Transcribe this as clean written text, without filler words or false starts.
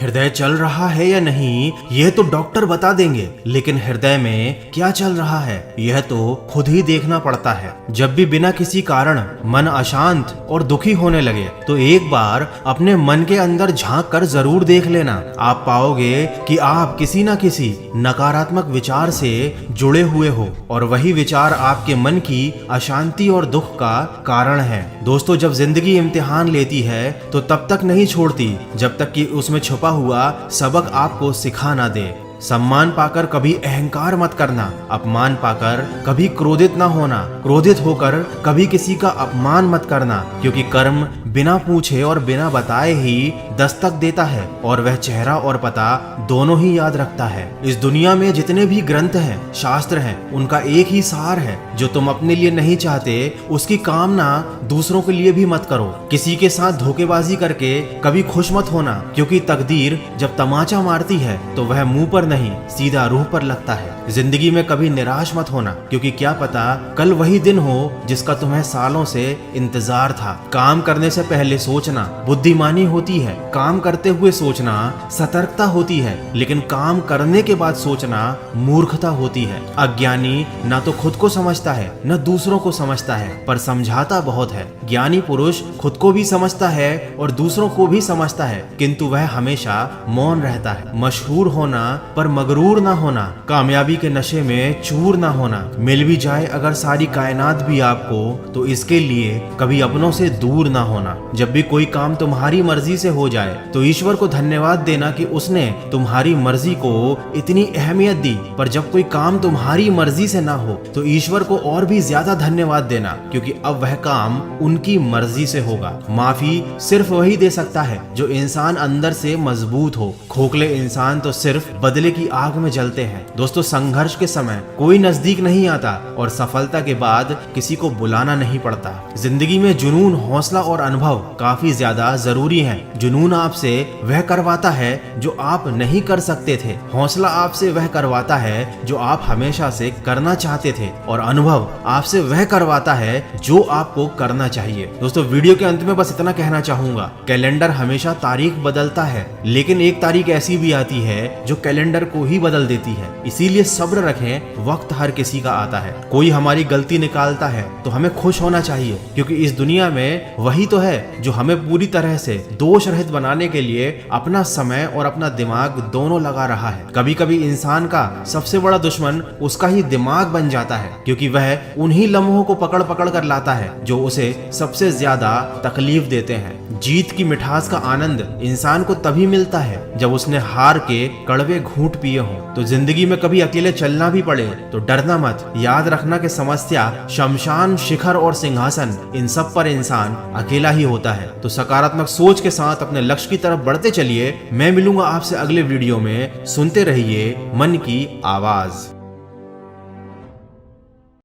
हृदय चल रहा है या नहीं यह तो डॉक्टर बता देंगे, लेकिन हृदय में क्या चल रहा है यह तो खुद ही देखना पड़ता है। जब भी बिना किसी कारण मन अशांत और दुखी होने लगे तो एक बार अपने मन के अंदर झांक कर जरूर देख लेना। आप पाओगे कि आप किसी न किसी नकारात्मक विचार से जुड़े हुए हो और वही विचार आपके मन की अशांति और दुख का कारण है। दोस्तों, जब जिंदगी इम्तिहान लेती है तो तब तक नहीं छोड़ती जब तक कि उसमें छुपा हुआ सबक आपको सिखा ना दे। सम्मान पाकर कभी अहंकार मत करना, अपमान पाकर कभी क्रोधित ना होना, क्रोधित होकर कभी किसी का अपमान मत करना, क्योंकि कर्म बिना पूछे और बिना बताए ही दस्तक देता है और वह चेहरा और पता दोनों ही याद रखता है। इस दुनिया में जितने भी ग्रंथ हैं, शास्त्र हैं, उनका एक ही सार है, जो तुम अपने लिए नहीं चाहते उसकी कामना दूसरों के लिए भी मत करो। किसी के साथ धोखेबाजी करके कभी खुश मत होना, क्योंकि तकदीर जब तमाचा मारती है तो वह मुंह पर नहीं सीधा रूह पर लगता है। जिंदगी में कभी निराश मत होना, क्योंकि क्या पता कल वही दिन हो जिसका तुम्हें सालों से इंतजार था। काम करने से पहले सोचना बुद्धिमानी होती है, काम करते हुए सोचना सतर्कता होती है, लेकिन काम करने के बाद सोचना मूर्खता होती है। अज्ञानी न तो खुद को समझता है न दूसरों को समझता है, पर समझाता बहुत है। ज्ञानी पुरुष खुद को भी समझता है और दूसरों को भी समझता है, किंतु वह हमेशा मौन रहता है। मशहूर होना पर मगरूर ना होना, कामयाबी के नशे में चूर ना होना। मिल भी जाए अगर सारी कायनात भी आपको, तो इसके लिए कभी अपनों से दूर ना होना। जब भी कोई काम तुम्हारी मर्जी से हो जाए तो ईश्वर को धन्यवाद देना कि उसने तुम्हारी मर्जी को इतनी अहमियत दी, पर जब कोई काम तुम्हारी मर्जी से ना हो तो ईश्वर को और भी ज्यादा धन्यवाद देना, क्योंकि अब वह काम उनकी मर्जी से होगा। माफी सिर्फ वही दे सकता है जो इंसान अंदर से मजबूत हो। खोखले इंसान तो सिर्फ बदले की आग में जलते हैं। दोस्तों, संघर्ष के समय कोई नजदीक नहीं आता और सफलता के बाद किसी को बुलाना नहीं पड़ता। जिंदगी में जुनून, हौसला और अनुभव काफी ज्यादा जरूरी है। जुनून आपसे वह करवाता है जो आप नहीं कर सकते थे, हौसला आपसे वह करवाता है जो आप हमेशा से करना चाहते थे, और अनुभव आपसे वह करवाता है जो आपको करना चाहिए। दोस्तों, वीडियो के अंत में बस इतना कहना चाहूंगा, कैलेंडर हमेशा तारीख बदलता है, लेकिन एक तारीख ऐसी भी आती है जो कैलेंडर को ही बदल देती है। इसीलिए सब्र रखें, वक्त हर किसी का आता है। कोई हमारी गलती निकालता है तो हमें खुश होना चाहिए, क्योंकि इस दुनिया में वही तो है जो हमें पूरी तरह से दोष रहित बनाने के लिए अपना समय और अपना दिमाग दोनों लगा रहा है। कभी कभी इंसान का सबसे बड़ा दुश्मन उसका ही दिमाग बन जाता है, क्योंकि वह उन्हीं लम्हों को पकड़ पकड़ कर लाता है जो उसे सबसे ज्यादा तकलीफ देते हैं। जीत की मिठास का आनंद इंसान को तभी मिलता है जब उसने हार के कड़वे घूंट पिए हों। तो जिंदगी में कभी अकेले चलना भी पड़े तो डरना मत। याद रखना कि समस्या, शमशान, शिखर और सिंहासन, इन सब पर इंसान अकेला ही होता है। तो सकारात्मक सोच के साथ अपने लक्ष्य की तरफ बढ़ते चलिए। मैं मिलूंगा आपसे अगले वीडियो में। सुनते रहिए मन की आवाज।